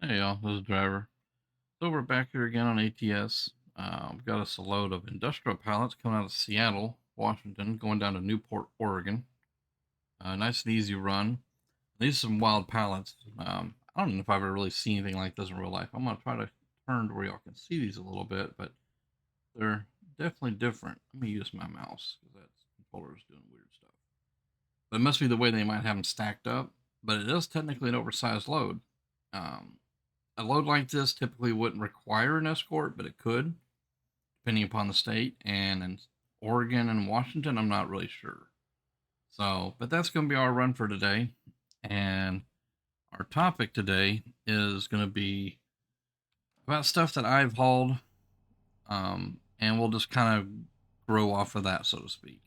Hey y'all, this is Driver. So we're back here again on ATS. We've got us a load of industrial pallets coming out of Seattle, Washington, going down to Newport, Oregon. Nice and easy run. These are some wild pallets. I don't know if I've ever really seen anything like this in real life. I'm gonna try to turn to where y'all can see these a little bit, but they're definitely different. Let me use my mouse because that controller's doing weird stuff. But it must be the way they might have them stacked up. But it is technically an oversized load. Um, a load like this typically wouldn't require an escort, but it could, depending upon the state. And in Oregon and Washington, I'm not really sure. So, but that's going to be our run for today. And our topic today is going to be about stuff that I've hauled. And we'll just kind of grow off of that, so to speak.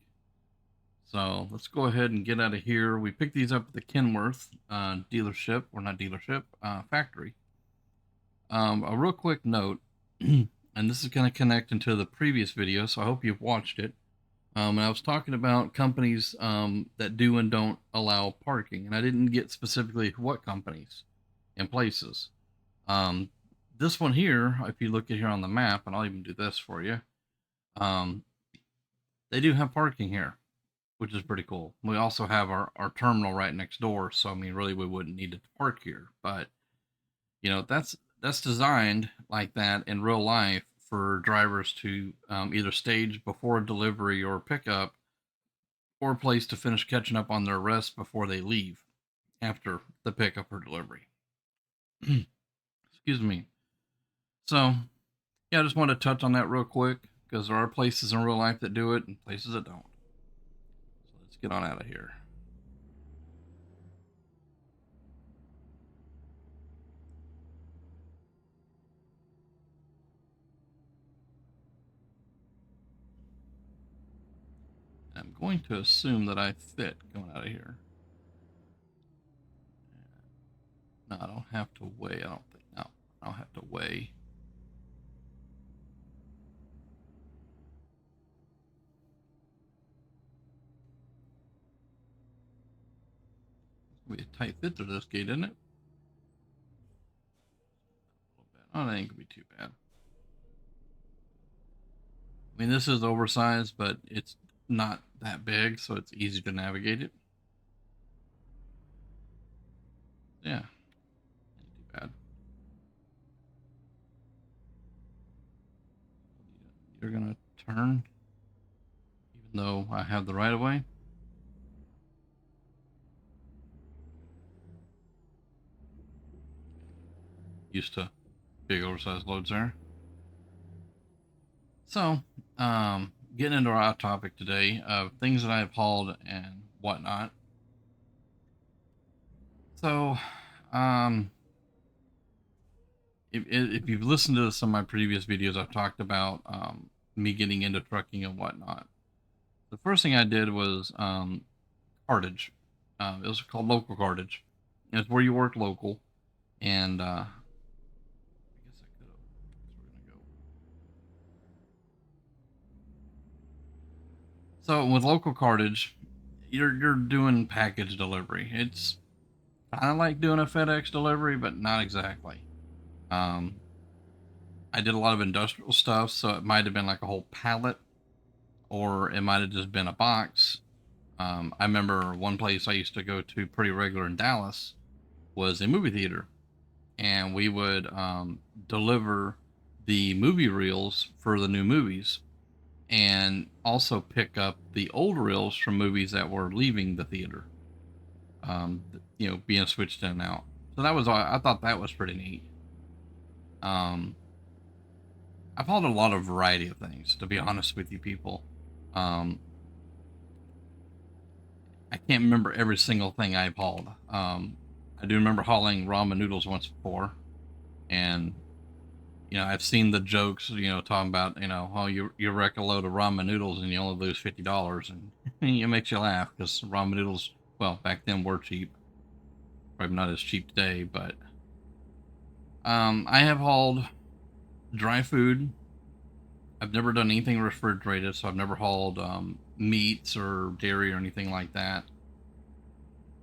So let's go ahead and get out of here. We picked these up at the Kenworth dealership, or not dealership, factory. A real quick note, and this is going to connect into the previous video, so I hope you've watched it. And I was talking about companies that do and don't allow parking, and I didn't get specifically what companies and places. Um, this one here, if you look at here on the map, and I'll even do this for you, um, they do have parking here, which is pretty cool. We also have our terminal right next door, so I mean, really, we wouldn't need to park here, but that's designed like that in real life for drivers to either stage before delivery or pickup, or a place to finish catching up on their rest before they leave after the pickup or delivery. Excuse me. So, yeah, I just wanted to touch on that real quick because there are places in real life that do it and places that don't. So let's get on out of here. I'm going to assume that I fit going out of here. No, I don't have to weigh. I don't think. No, I don't have to weigh. It's gonna be a tight fit through this gate, isn't it? A little bit. Oh, that ain't gonna be too bad. I mean, this is oversized, but it's not that big, so it's easy to navigate it. Yeah, ain't too bad. You're gonna turn, even though I have the right of way. Used to big oversized loads there. So, getting into our topic today of things that I've hauled and whatnot. So, um, if you've listened to some of my previous videos, I've talked about me getting into trucking and whatnot. The first thing I did was cartage. It was called local cartage. It's where you work local, and I guess I could have. We're gonna go. So with local cartage, you're doing package delivery. It's kind of like doing a FedEx delivery, but not exactly. Um, I did a lot of industrial stuff, so it might have been like a whole pallet, or it might have just been a box. I remember one place I used to go to pretty regular in Dallas was a movie theater, and we would deliver the movie reels for the new movies, and also pick up the old reels from movies that were leaving the theater. Being switched in and out. So that was I thought that was pretty neat. Um, I've hauled a lot of variety of things, to be honest with you, people. Um, I can't remember every single thing I've hauled. I do remember hauling ramen noodles once before, and I've seen the jokes, talking about, oh, you wreck a load of ramen noodles and you only lose $50, and it makes you laugh because ramen noodles, well, back then were cheap. Probably not as cheap today, but I have hauled dry food. I've never done anything refrigerated, so I've never hauled meats or dairy or anything like that.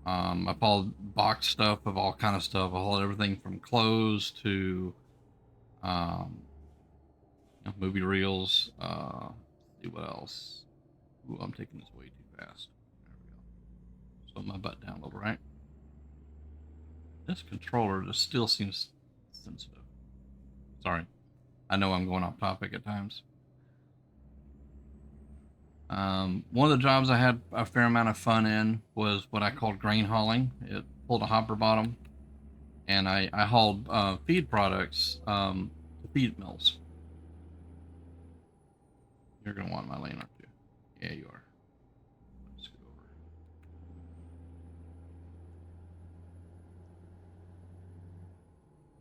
I've hauled box stuff of all kind of stuff. I hauled everything from clothes to um, movie reels. See what else. Ooh, I'm taking this way too fast. There we go. Slow my butt down a little, right? This controller just still seems sensitive. Sorry. I know I'm going off topic at times. One of the jobs I had a fair amount of fun in was what I called grain hauling. It pulled a hopper bottom, and I hauled feed products to feed mills. You're going to want my lane, aren't you? Yeah, you are. Let's go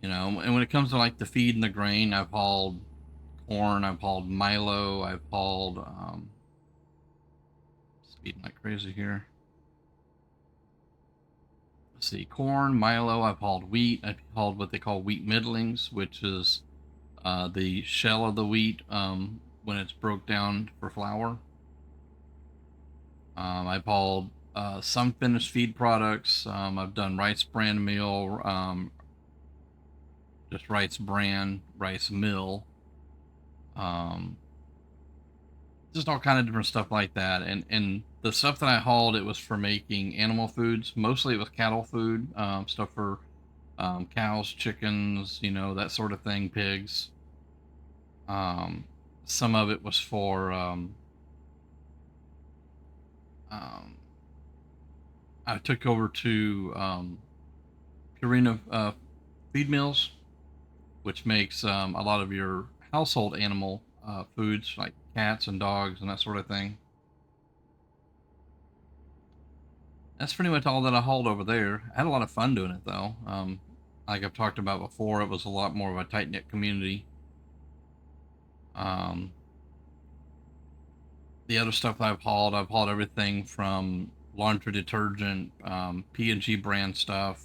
over. And when it comes to like the feed and the grain, I've hauled corn, I've hauled Milo, I've hauled speeding like crazy here. Let's see, corn, Milo, I've hauled wheat, I've hauled what they call wheat middlings, which is the shell of the wheat when it's broke down for flour. I've hauled some finished feed products. I've done rice bran meal, just rice bran, rice mill, um, just all kind of different stuff like that. And the stuff that I hauled, it was for making animal foods. Mostly it was cattle food, stuff for cows, chickens, that sort of thing, pigs. Um, some of it was for um, I took over to Purina feed mills, which makes a lot of your household animal foods like cats and dogs and that sort of thing. That's pretty much all that I hauled over there. I had a lot of fun doing it though. Like I've talked about before, it was a lot more of a tight knit community. Um, the other stuff that I've hauled everything from laundry detergent, P&G brand stuff,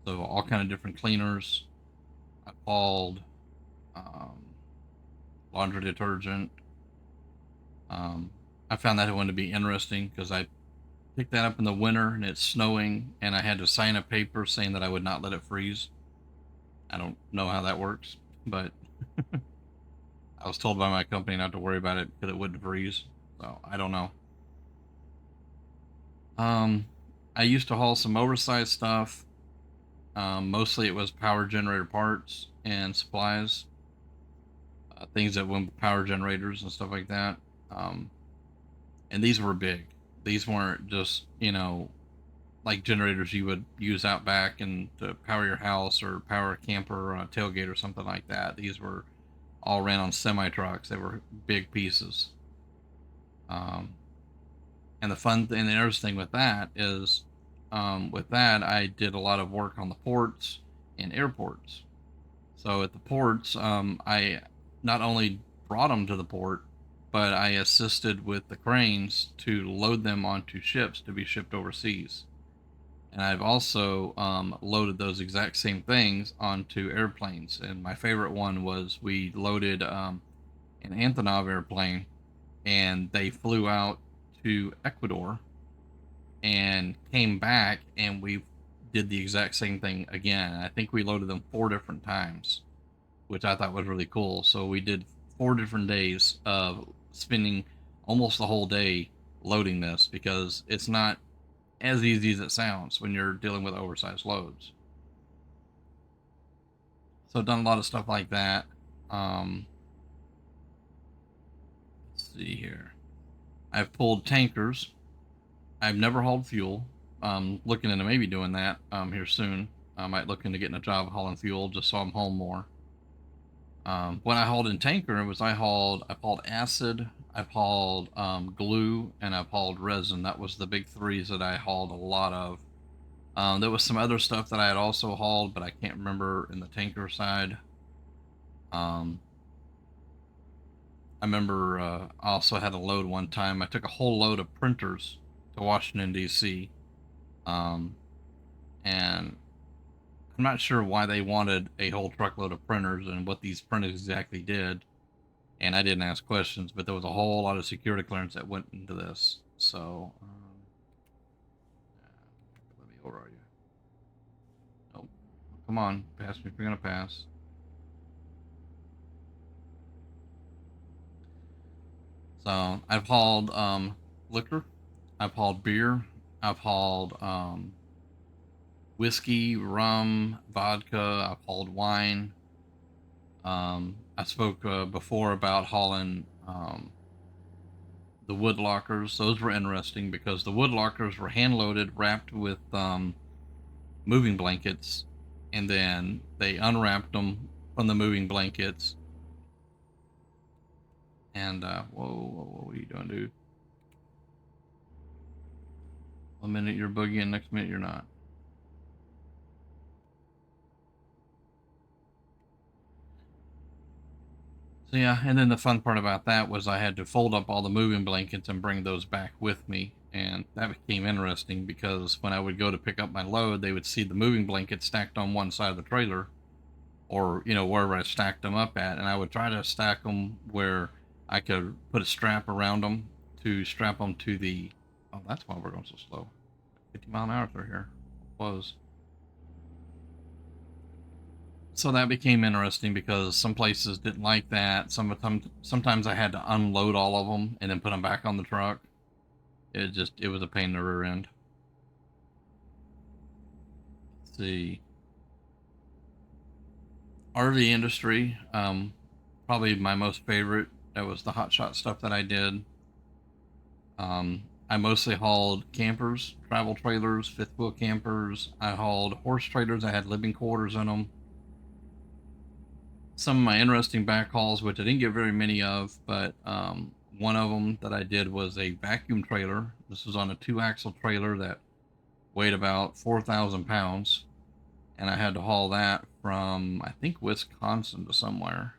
so all kind of different cleaners. I've hauled um, laundry detergent. Um, I found that one to be interesting because I picked that up in the winter and it's snowing, and I had to sign a paper saying that I would not let it freeze. I don't know how that works, but I was told by my company not to worry about it because it wouldn't freeze. So I don't know. Um, I used to haul some oversized stuff. Mostly it was power generator parts and supplies, things that went with power generators and stuff like that. Um, and these were big. These weren't just like generators you would use out back and to power your house or power a camper or a tailgate or something like that. These were all ran on semi trucks. They were big pieces. Um, and the interesting with that is, with that I did a lot of work on the ports and airports. So at the ports, I not only brought them to the port, but I assisted with the cranes to load them onto ships to be shipped overseas. And I've also loaded those exact same things onto airplanes. And my favorite one was we loaded an Antonov airplane, and they flew out to Ecuador and came back, and we did the exact same thing again. I think we loaded them 4 different times, which I thought was really cool. So we did 4 different days of spending almost the whole day loading this because it's not as easy as it sounds when you're dealing with oversized loads. So I've done a lot of stuff like that. Um, let's see here. I've pulled tankers. I've never hauled fuel. Looking into maybe doing that here soon. I might look into getting a job hauling fuel just so I'm home more. When I hauled in tanker, it was I've hauled acid, I've hauled glue, and I've hauled resin. That was the big threes that I hauled a lot of. There was some other stuff that I had also hauled, but I can't remember in the tanker side. Um, I remember I also had a load one time. I took a whole load of printers to Washington D.C. Um, and I'm not sure why they wanted a whole truckload of printers and what these printers exactly did. And I didn't ask questions, but there was a whole lot of security clearance that went into this. So Where are you? Nope. Come on, pass me if you're gonna pass. So I've hauled liquor, I've hauled beer, I've hauled whiskey, rum, vodka, I've hauled wine. I spoke before about hauling the wood lockers. Those were interesting because the wood lockers were hand loaded, wrapped with moving blankets, and then they unwrapped them from the moving blankets. And whoa, what are you doing, dude? 1 minute you're boogieing, next minute you're not. So yeah, and then the fun part about that was I had to fold up all the moving blankets and bring those back with me, and that became interesting because when I would go to pick up my load, they would see the moving blankets stacked on one side of the trailer, or wherever I stacked them up at, and I would try to stack them where I could put a strap around them to strap them to the. Oh, that's why we're going so slow. 50 mile an hour through here. Close. So that became interesting because some places didn't like that. Sometimes I had to unload all of them and then put them back on the truck. It was a pain in the rear end. Let's see. RV industry, probably my most favorite. That was the hot shot stuff that I did. I mostly hauled campers, travel trailers, fifth wheel campers. I hauled horse trailers. I had living quarters in them. Some of my interesting back hauls, which I didn't get very many of, but one of them that I did was a vacuum trailer. This was on a 2-axle trailer that weighed about 4,000 pounds, and I had to haul that from, I think, Wisconsin to somewhere.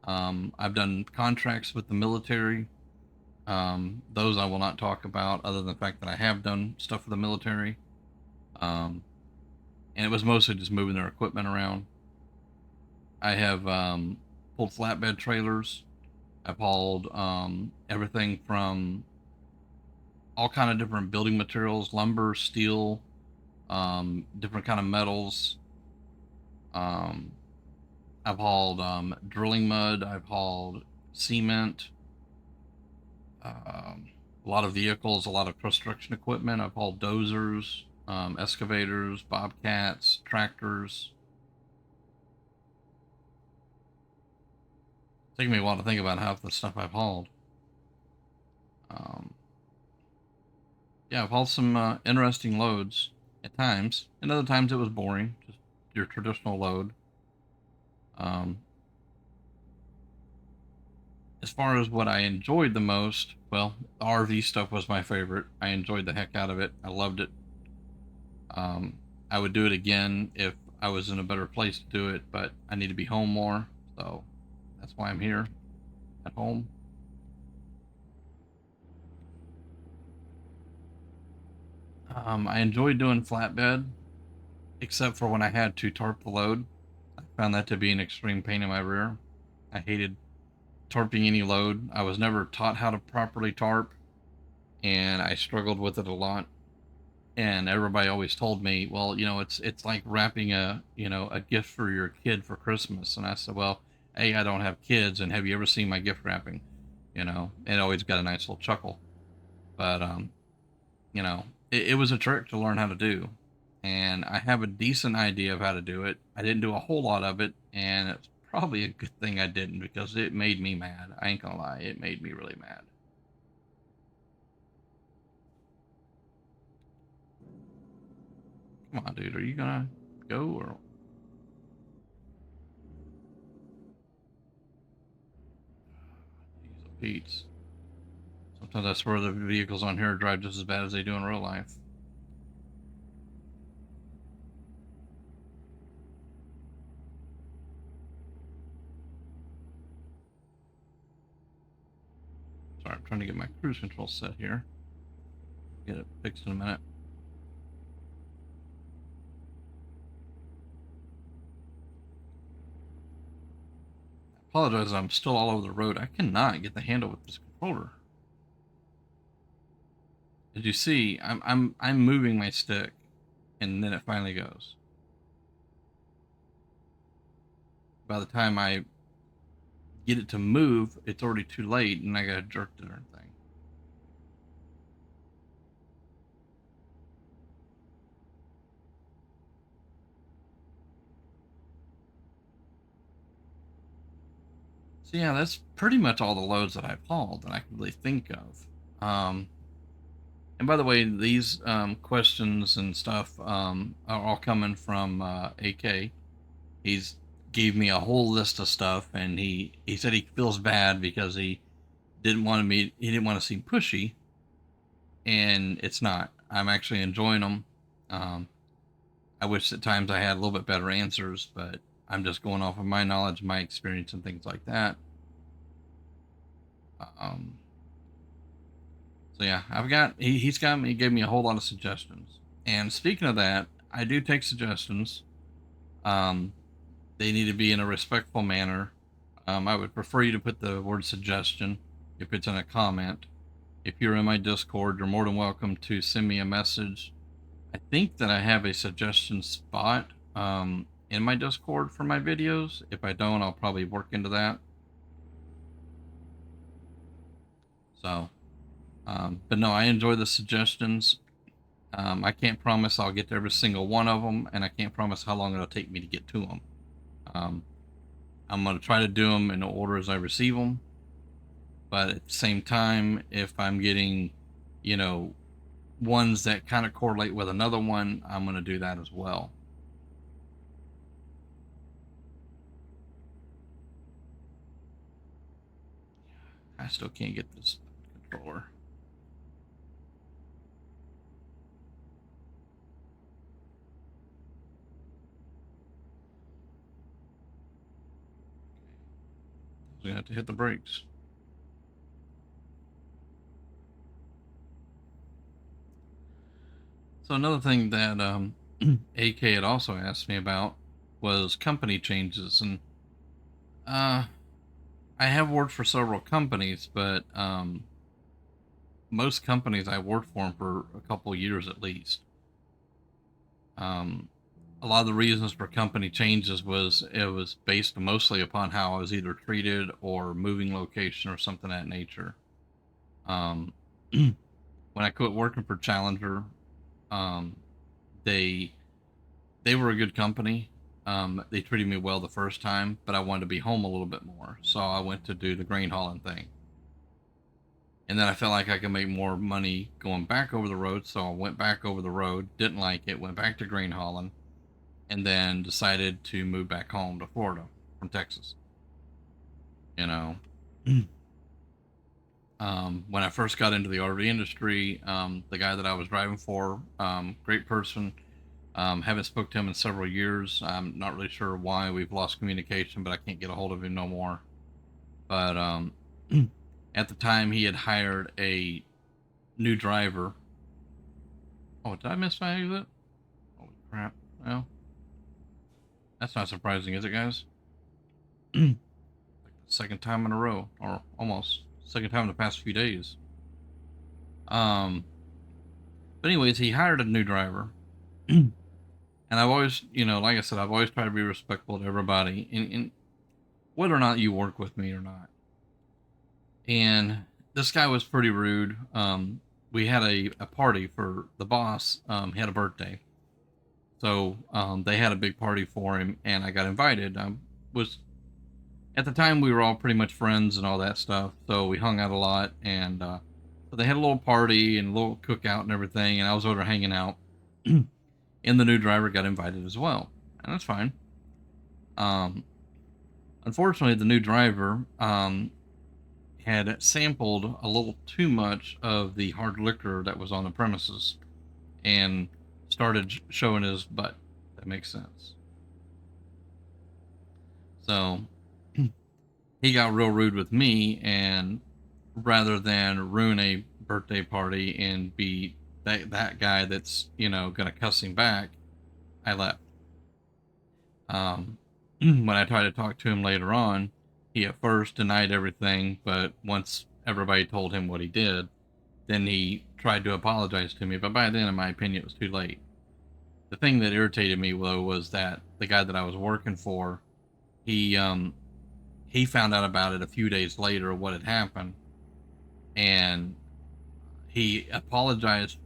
I've done contracts with the military. Those I will not talk about, other than the fact that I have done stuff for the military. And it was mostly just moving their equipment around. I have pulled flatbed trailers. I've hauled everything from all kind of different building materials, lumber, steel, different kind of metals. Um, I've hauled drilling mud. I've hauled cement. A lot of vehicles, a lot of construction equipment. I've hauled dozers, excavators, bobcats, tractors. It's taken me a while to think about half the stuff I've hauled. Um, yeah, I've hauled some interesting loads at times, and other times it was boring, just your traditional load. Um, as far as what I enjoyed the most, well, the RV stuff was my favorite. I enjoyed the heck out of it. I loved it. Um, I would do it again if I was in a better place to do it, but I need to be home more, so that's why I'm here at home. I enjoyed doing flatbed, except for when I had to tarp the load. I found that to be an extreme pain in my rear. I hated tarping any load. I was never taught how to properly tarp, and I struggled with it a lot. And everybody always told me, well, it's like wrapping a gift for your kid for Christmas. And I said, well, A, I don't have kids, and have you ever seen my gift wrapping? It always got a nice little chuckle. But it was a trick to learn how to do, and I have a decent idea of how to do it. I didn't do a whole lot of it, and it's probably a good thing I didn't because it made me mad. I ain't gonna lie, it made me really mad. Come on, dude, are you gonna go or Pete's? Sometimes I swear the vehicles on here drive just as bad as they do in real life. Sorry, I'm trying to get my cruise control set here. Get it fixed in a minute. I apologize, I'm still all over the road. I cannot get the handle with this controller. As you see, I'm moving my stick. and then it finally goes. By the time I get it to move, it's already too late, and I got to jerk the darn thing. So yeah, that's pretty much all the loads that I've hauled that I can really think of. And by the way, these questions and stuff are all coming from AK. He's gave me a whole list of stuff, and he said he feels bad because he didn't want to seem pushy, and it's not. I'm actually enjoying them. Um, I wish at times I had a little bit better answers, but I'm just going off of my knowledge, my experience, and things like that. Um, so yeah, he's got me, he gave me a whole lot of suggestions. And speaking of that, I do take suggestions. Um, they need to be in a respectful manner. I would prefer you to put the word suggestion if it's in a comment. If you're in my Discord, you're more than welcome to send me a message. I think that I have a suggestion spot in my Discord for my videos. If I don't, I'll probably work into that. So, but no, I enjoy the suggestions. I can't promise I'll get to every single one of them, and I can't promise how long it'll take me to get to them. Um, I'm going to try to do them in the order as I receive them. But at the same time, if I'm getting, you know, ones that kind of correlate with another one, I'm going to do that as well. I still can't get this controller. I'm going to have to hit the brakes. So another thing that AK had also asked me about was company changes, and I have worked for several companies, but most companies I worked for them for a couple of years at least. Um, a lot of the reasons for company changes was it was based mostly upon how I was either treated or moving location or something of that nature. Um, when I quit working for Challenger, um, they they were a good company. They treated me well the first time, but I wanted to be home a little bit more, so I went to do the grain hauling thing. And then I felt like I could make more money going back over the road, so I went back over the road. Didn't like it, went back to grain hauling, and then decided to move back home to Florida from Texas. You know, when I first got into the RV industry, the guy that I was driving for, great person. Haven't spoke to him in several years. I'm not really sure why we've lost communication, but I can't get a hold of him no more. But at the time, he had hired a new driver. Oh, did I miss my exit? Holy crap! Well, that's not surprising, is it, guys? Like the second time in a row, or almost second time in the past few days. Um, but anyways, he hired a new driver. And I've always, like I said, I've always tried to be respectful to everybody, and whether or not you work with me or not. And this guy was pretty rude. We had a party for the boss. He had a birthday, so they had a big party for him, and I got invited. I was at the time we were all pretty much friends and all that stuff, so we hung out a lot. And so they had a little party and a little cookout and everything, and I was over hanging out. And the new driver got invited as well, and that's fine. Um, Unfortunately, the new driver had sampled a little too much of the hard liquor that was on the premises and started showing his butt. That makes sense. So he got real rude with me, and rather than ruin a birthday party and be that guy that's gonna cuss him back, I left. When I tried to talk to him later on, he at first denied everything, but once everybody told him what he did, then he tried to apologize to me. But by then, in my opinion, it was too late. The thing that irritated me though was that the guy that I was working for, he um he found out about it a few days later what had happened, and he apologized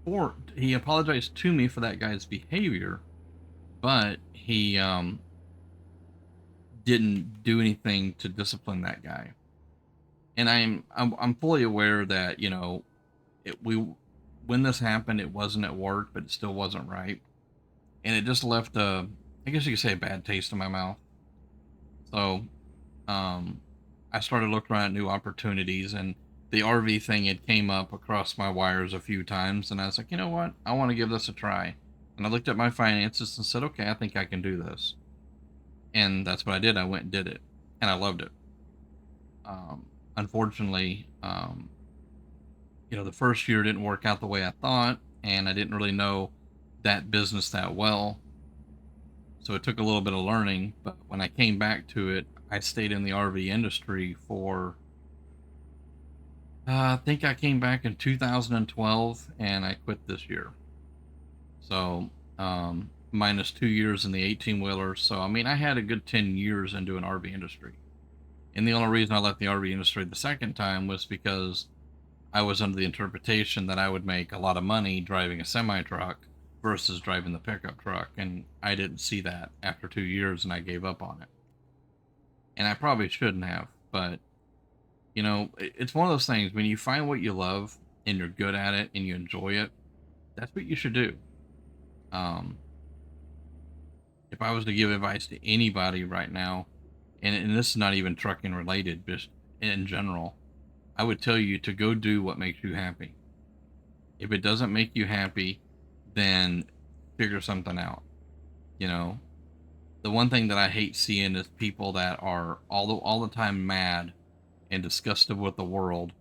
to me for that guy's behavior, but he didn't do anything to discipline that guy. And I'm fully aware that, we when this happened, it wasn't at work, but it still wasn't right, and it just left a, I guess you could say, a bad taste in my mouth. So um, I started looking around at new opportunities, and the RV thing had came up across my wires a few times, and I was like, you know what, I want to give this a try. And I looked at my finances and said, okay, I think I can do this, and that's what I did. I went and did it, and I loved it. Unfortunately, the first year didn't work out the way I thought, and I didn't really know that business that well. So it took a little bit of learning, but when I came back to it, I stayed in the RV industry for, I think I came back in 2012 and I quit this year. So, minus 2 years in the 18 wheeler. So, I mean, I had a good 10 years into an RV industry. And the only reason I left the RV industry the second time was because I was under the interpretation that I would make a lot of money driving a semi truck versus driving the pickup truck. And I didn't see that after 2 years, and I gave up on it. And I probably shouldn't have, but it's one of those things when you find what you love and you're good at it and you enjoy it, that's what you should do. Um, if I was to give advice to anybody right now, and this is not even trucking related, just in general, I would tell you to go do what makes you happy. If it doesn't make you happy, then figure something out. You know, the one thing that I hate seeing is people that are all the time mad and disgusted with the world,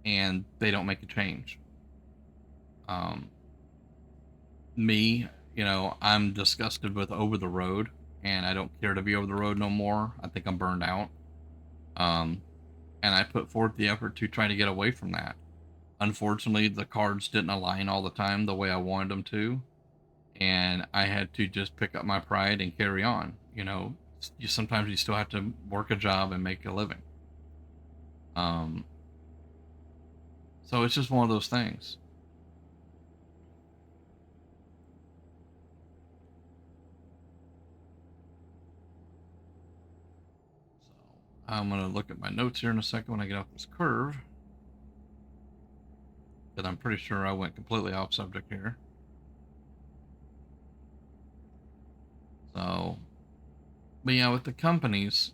and they don't make a change. Um, Me, I'm disgusted with over the road, and I don't care to be over the road no more. I think I'm burned out. Um, and I put forth the effort to try to get away from that. Unfortunately, the cards didn't align all the time the way I wanted them to, and I had to just pick up my pride and carry on. Sometimes you still have to work a job and make a living. Um, so it's just one of those things. So I'm gonna look at my notes here in a second when I get off this curve, because I'm pretty sure I went completely off subject here. So, but yeah, with the companies,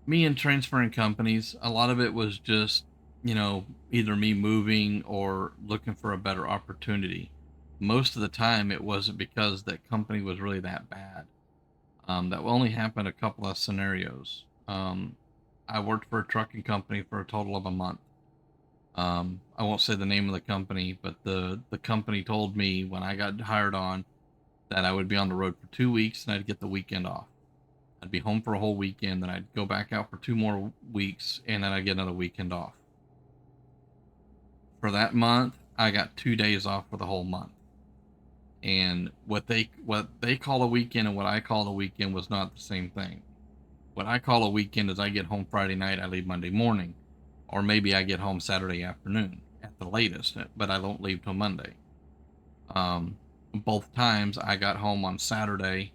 me and transferring companies, a lot of it was just, either me moving or looking for a better opportunity. Most of the time, it wasn't because that company was really that bad. That only happened a couple of scenarios. I worked for a trucking company for a total of a month. I won't say the name of the company, but the company told me when I got hired on that I would be on the road for 2 weeks and I'd get the weekend off. I'd be home for a whole weekend, then I'd go back out for 2 more weeks, and then I'd get another weekend off. For that month, I got 2 days off for the whole month. And what they call a weekend and what I call a weekend was not the same thing. What I call a weekend is I get home Friday night, I leave Monday morning, or maybe I get home Saturday afternoon at the latest, but I don't leave till Monday. Both times I got home on Saturday,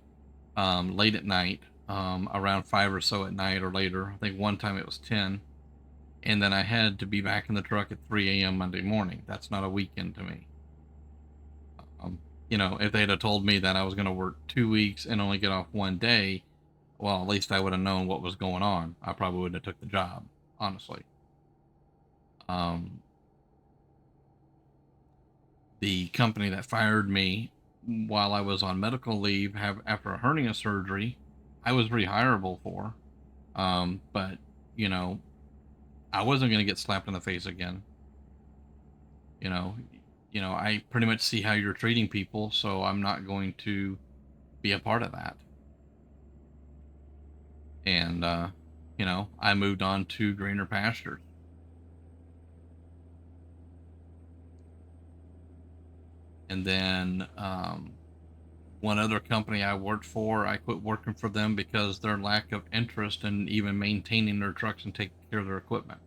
late at night, around 5 or so at night or later. I think one time it was 10. And then I had to be back in the truck at 3 a.m. Monday morning. That's not a weekend to me. If they'd have told me that I was going to work 2 weeks and only get off one day, well, at least I would have known what was going on. I probably wouldn't have took the job, honestly. Um, the company that fired me while I was on medical leave after a hernia surgery, I was rehireable for. But you know, I wasn't going to get slapped in the face again. You know, I pretty much see how you're treating people, so I'm not going to be a part of that. And I moved on to greener pastures. And then one other company I worked for, I quit working for them because their lack of interest in even maintaining their trucks and taking care of their equipment.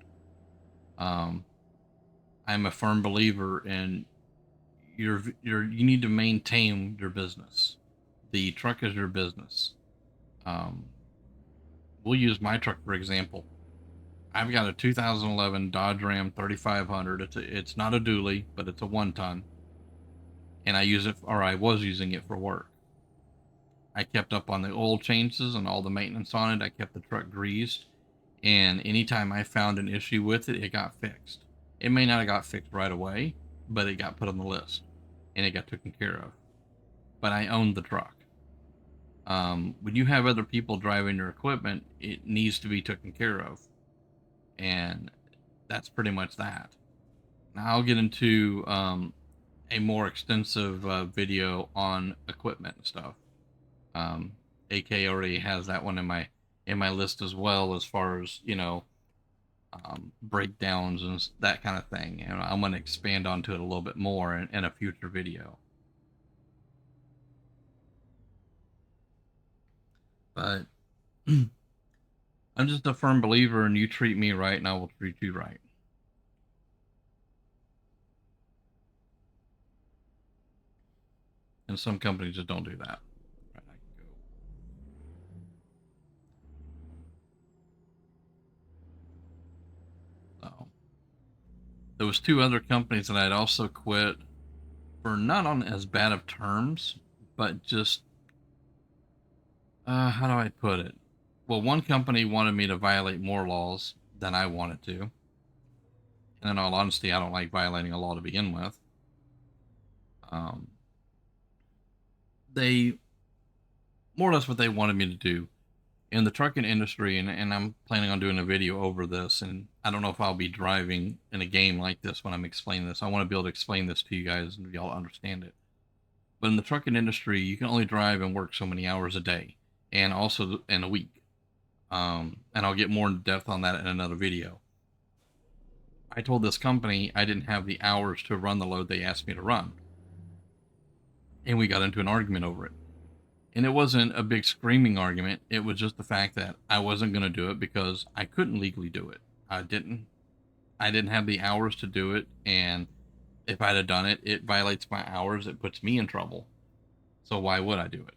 Um, I'm a firm believer in you need to maintain your business. The truck is your business. Um, we'll use my truck for example. I've got a 2011 Dodge Ram 3500. It's not a dually, but it's a 1 ton, and I was using it for work. I kept up on the oil changes and all the maintenance on it. I kept the truck greased, and anytime I found an issue with it, it got fixed. It may not have got fixed right away, but it got put on the list and it got taken care of. But I owned the truck. When you have other people driving your equipment, it needs to be taken care of, and that's pretty much that. Now I'll get into a more extensive video on equipment and stuff. Um, AK already has that one in my list as well, as far as breakdowns and that kind of thing. And I'm going to expand onto it a little bit more in a future video. But I'm just a firm believer in you treat me right and I will treat you right. And some companies just don't do that. Right, I can go. So there was two other companies that I'd also quit for not on as bad of terms, but just how do I put it? Well, one company wanted me to violate more laws than I wanted to. And in all honesty, I don't like violating a law to begin with. Um, they more or less what they wanted me to do in the trucking industry, and I'm planning on doing a video over this. And I don't know if I'll be driving in a game like this when I'm explaining this. I want to be able to explain this to you guys and y'all understand it. But in the trucking industry, you can only drive and work so many hours a day, and also in a week. And I'll get more in depth on that in another video. I told this company I didn't have the hours to run the load they asked me to run, and we got into an argument over it. And it wasn't a big screaming argument. It was just the fact that I wasn't going to do it because I couldn't legally do it. I didn't have the hours to do it, and if I'd have done it, it violates my hours. It puts me in trouble. So why would I do it?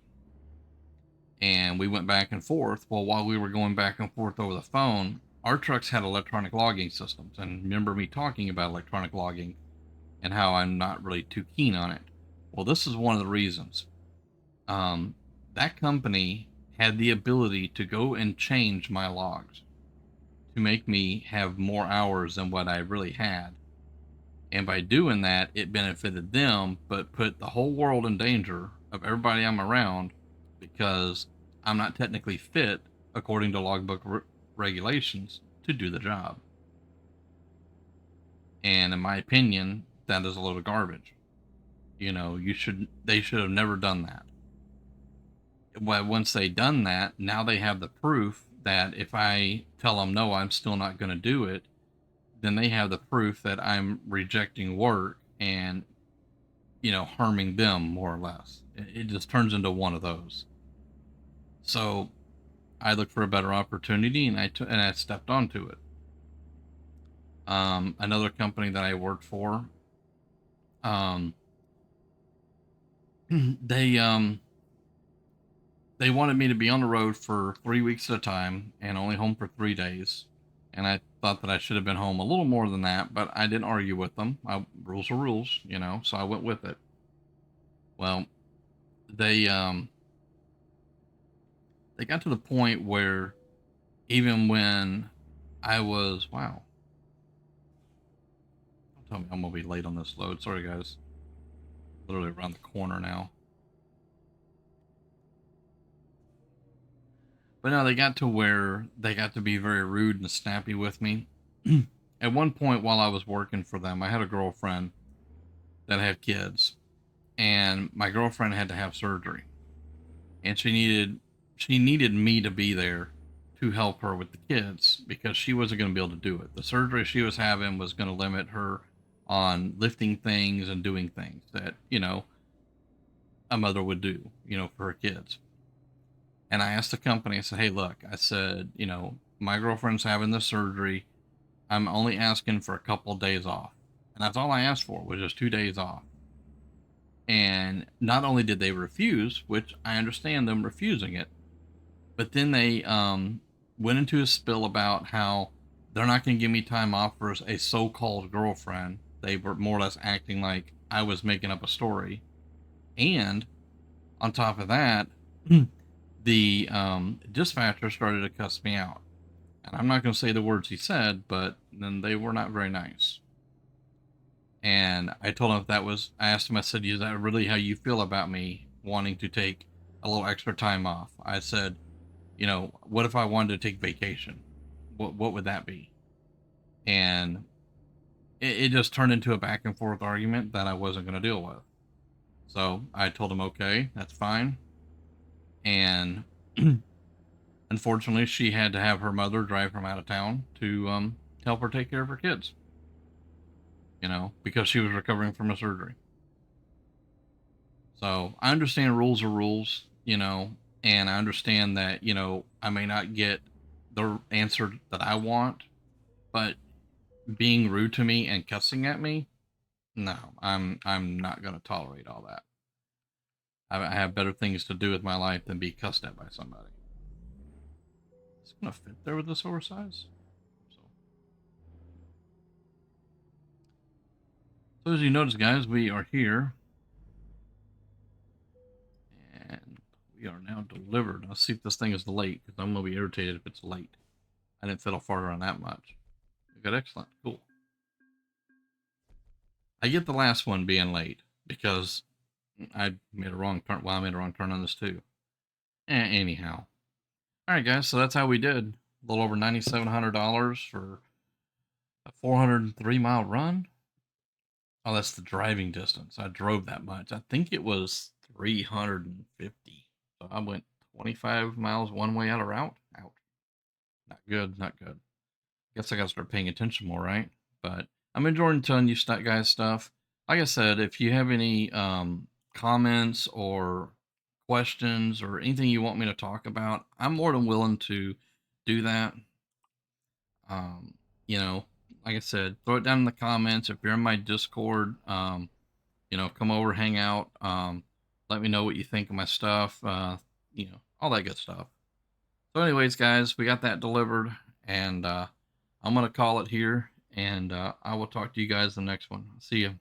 And we went back and forth. Well, while we were going back and forth over the phone, our trucks had electronic logging systems. And remember me talking about electronic logging and how I'm not really too keen on it. Well, this is one of the reasons. That company had the ability to go and change my logs to make me have more hours than what I really had. And by doing that, it benefited them, but put the whole world in danger of everybody I'm around because I'm not technically fit, according to logbook regulations, to do the job. And in my opinion, that is a load of garbage. They should have never done that. Well, once they done that, now they have the proof that if I tell them no, I'm still not going to do it, then they have the proof that I'm rejecting work and harming them more or less. It just turns into one of those. So I looked for a better opportunity and I stepped onto it. Another company that I worked for, um, they they wanted me to be on the road for 3 weeks at a time and only home for 3 days. And I thought that I should have been home a little more than that, but I didn't argue with them. Rules are rules, so I went with it. Well, they they got to the point where even when I was wow, don't tell me I'm gonna be late on this load. Sorry guys, literally around the corner now. But no, they got to where they got to be very rude and snappy with me. At one point while I was working for them, I had a girlfriend that had kids, and my girlfriend had to have surgery, and she needed me to be there to help her with the kids because she wasn't going to be able to do it. The surgery she was having was going to limit her on lifting things and doing things that, a mother would do, for her kids. And I asked the company, I said, hey, look, I said, my girlfriend's having this surgery. I'm only asking for a couple of days off. And that's all I asked for was just 2 days off. And not only did they refuse, which I understand them refusing it, but then they went into a spill about how they're not going to give me time off for a so-called girlfriend. They were more or less acting like I was making up a story. And on top of that, the dispatcher started to cuss me out. And I'm not going to say the words he said, but then they were not very nice. And I told him if that was, I asked him, I said, is that really how you feel about me wanting to take a little extra time off? I said, what if I wanted to take vacation? What would that be? And it just turned into a back and forth argument that I wasn't going to deal with. So I told him, okay, that's fine. And unfortunately, she had to have her mother drive from out of town to help her take care of her kids, because she was recovering from a surgery. So I understand rules are rules, and I understand that, I may not get the answer that I want, but being rude to me and cussing at me, no, I'm not going to tolerate all that. I have better things to do with my life than be cussed at by somebody. It's going to fit there with this oversize. So as you notice, guys, we are here, and we are now delivered. Let's see if this thing is late, because I'm going to be irritated if it's late. I didn't fiddle farther on that much. Good, excellent, cool. I get the last one being late because I made a wrong turn. Well, I made a wrong turn on this too. Anyhow, all right, guys. So that's how we did. A little over $9,700 for a 403-mile run. Oh, that's the driving distance. I drove that much. I think it was 350. So I went 25 miles one way out of route. Out. Not good. Not good. Guess I got to start paying attention more, right? But I'm enjoying telling you guys stuff. Like I said, if you have any comments or questions or anything you want me to talk about, I'm more than willing to do that. Um, you know, like I said, throw it down in the comments. If you're in my Discord, come over, hang out. Let me know what you think of my stuff. All that good stuff. So, anyways, guys, we got that delivered, and I'm gonna call it here, and I will talk to you guys the next one. See you.